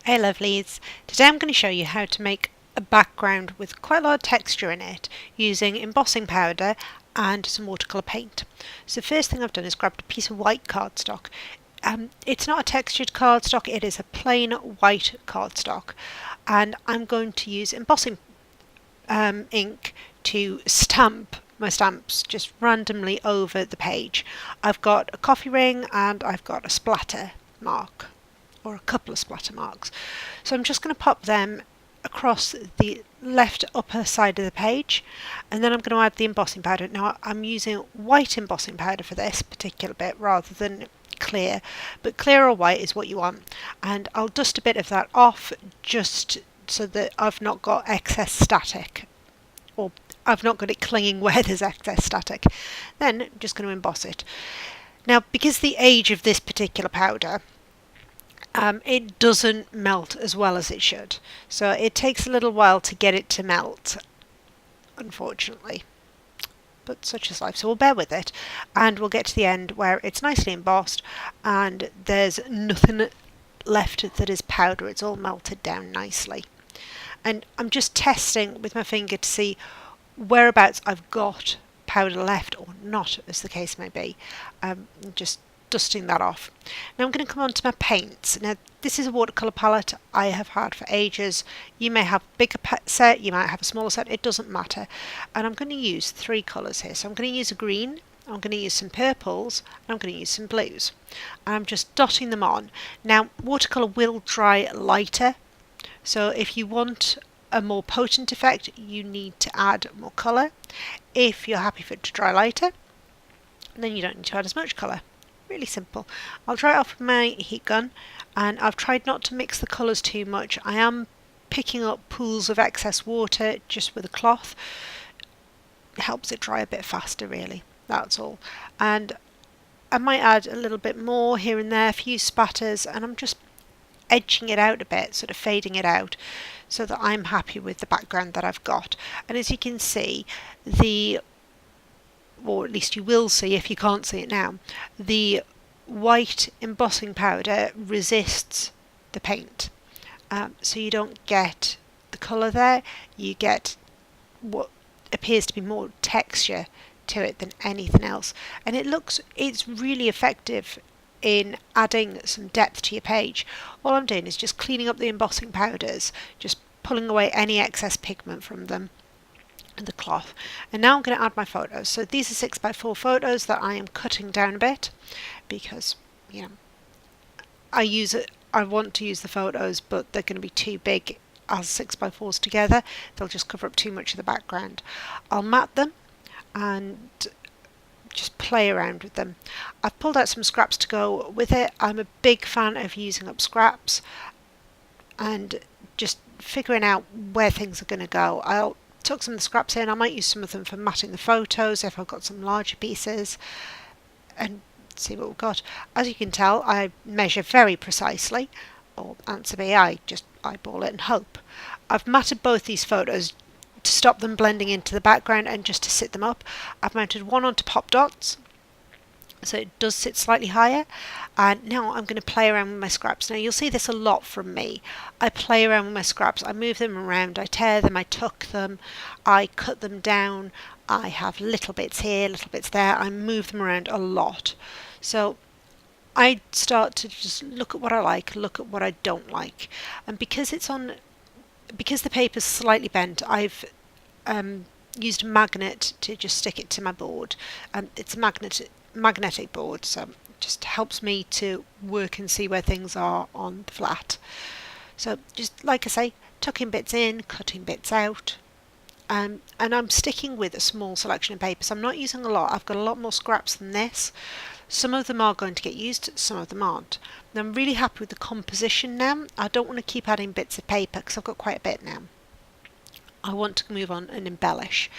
Hey lovelies, today I'm going to show you how to make a background with quite a lot of texture in it using embossing powder and some watercolour paint. So the first thing I've done is grabbed a piece of white cardstock. It's not a textured cardstock, it is a plain white cardstock, and I'm going to use embossing ink to stamp my stamps just randomly over the page. I've got a coffee ring and I've got a splatter mark, or a couple of splatter marks. So I'm just going to pop them across the left upper side of the page, and then I'm going to add the embossing powder. Now I'm using white embossing powder for this particular bit rather than clear, but clear or white is what you want, and I'll dust a bit of that off just so that I've not got excess static, or I've not got it clinging where there's excess static. Then I'm just going to emboss it. Now, because the age of this particular powder, it doesn't melt as well as it should, so it takes a little while to get it to melt, unfortunately, but such is life, so we'll bear with it and we'll get to the end where it's nicely embossed and there's nothing left that is powder, it's all melted down nicely. And I'm just testing with my finger to see whereabouts I've got powder left or not, as the case may be. Just dusting that off. Now I'm going to come on to my paints. Now this is a watercolour palette I have had for ages. You may have a bigger set, you might have a smaller set, it doesn't matter. And I'm going to use three colours here. So I'm going to use a green, I'm going to use some purples, and I'm going to use some blues. And I'm just dotting them on. Now watercolour will dry lighter, so if you want a more potent effect you need to add more colour. If you're happy for it to dry lighter, then you don't need to add as much colour. Really simple. I'll dry it off with my heat gun, and I've tried not to mix the colours too much. I am picking up pools of excess water just with a cloth. It helps it dry a bit faster, really, that's all. And I might add a little bit more here and there, a few spatters, and I'm just edging it out a bit, sort of fading it out, so that I'm happy with the background that I've got. And as you can see, or at least you will see if you can't see it now, the white embossing powder resists the paint, so you don't get the colour there, you get what appears to be more texture to it than anything else, and it's really effective in adding some depth to your page. All I'm doing is just cleaning up the embossing powders, just pulling away any excess pigment from them and the cloth. And now I'm going to add my photos. So these are 6x4 photos that I am cutting down a bit because, you know, I want to use the photos, but they're going to be too big as 6x4s together. They'll just cover up too much of the background. I'll mat them and just play around with them. I've pulled out some scraps to go with it. I'm a big fan of using up scraps and just figuring out where things are going to go. I'll tuck some of the scraps in. I might use some of them for matting the photos if I've got some larger pieces, and see what we've got. As you can tell, I measure very precisely, or answer me, I just eyeball it and hope. I've matted both these photos to stop them blending into the background and just to sit them up. I've mounted one onto pop dots, so it does sit slightly higher, and now I'm going to play around with my scraps. Now you'll see this a lot from me. I play around with my scraps, I move them around, I tear them, I tuck them, I cut them down, I have little bits here, little bits there, I move them around a lot. So I start to just look at what I like, look at what I don't like, and because the paper's slightly bent, I've used a magnet to just stick it to my board. It's a magnetic board, so it just helps me to work and see where things are on the flat. So just like I say, tucking bits in, cutting bits out, and I'm sticking with a small selection of papers. I'm not using a lot. I've got a lot more scraps than this. Some of them are going to get used, some of them aren't. And I'm really happy with the composition now. I don't want to keep adding bits of paper because I've got quite a bit now. I want to move on and embellish.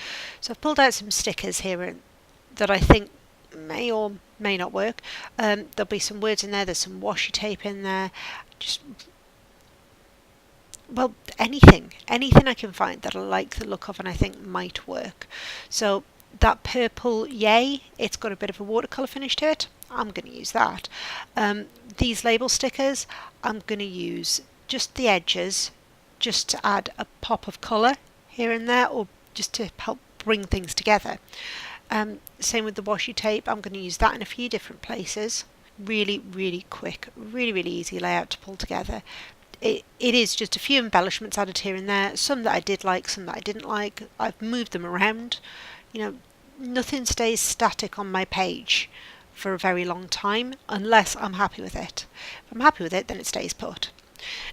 So I've pulled out some stickers here that I think may or may not work. There'll be some words in there, there's some washi tape in there, just, well, anything I can find that I like the look of and I think might work. So that purple yay, it's got a bit of a watercolour finish to it. I'm going to use that. These label stickers, I'm going to use just the edges, just to add a pop of colour here and there, or just to help bring things together. Same with the washi tape. I'm going to use that in a few different places. Really quick, really easy layout to pull together. It is just a few embellishments added here and there, some that I did like, some that I didn't like. I've moved them around. Nothing stays static on my page for a very long time unless I'm happy with it. If I'm happy with it, then it stays put.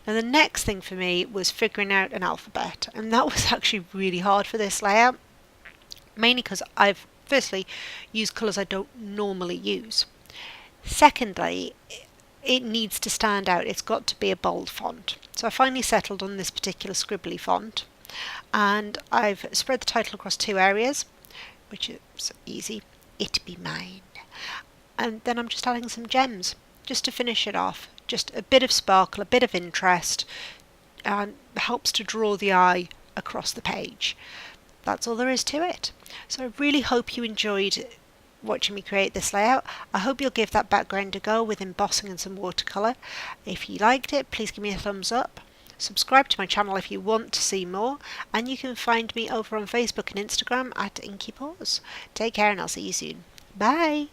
Now the next thing for me was figuring out an alphabet, and that was actually really hard for this layout, mainly because I've firstly used colours I don't normally use. Secondly, it needs to stand out. It's got to be a bold font. So I finally settled on this particular scribbly font, and I've spread the title across 2 areas, which is easy. It be mine. And then I'm just adding some gems just to finish it off. Just a bit of sparkle, a bit of interest, and helps to draw the eye across the page. That's all there is to it. So I really hope you enjoyed watching me create this layout. I hope you'll give that background a go with embossing and some watercolour. If you liked it, please give me a thumbs up. Subscribe to my channel if you want to see more, and you can find me over on Facebook and Instagram at Inky Paws. Take care, and I'll see you soon. Bye!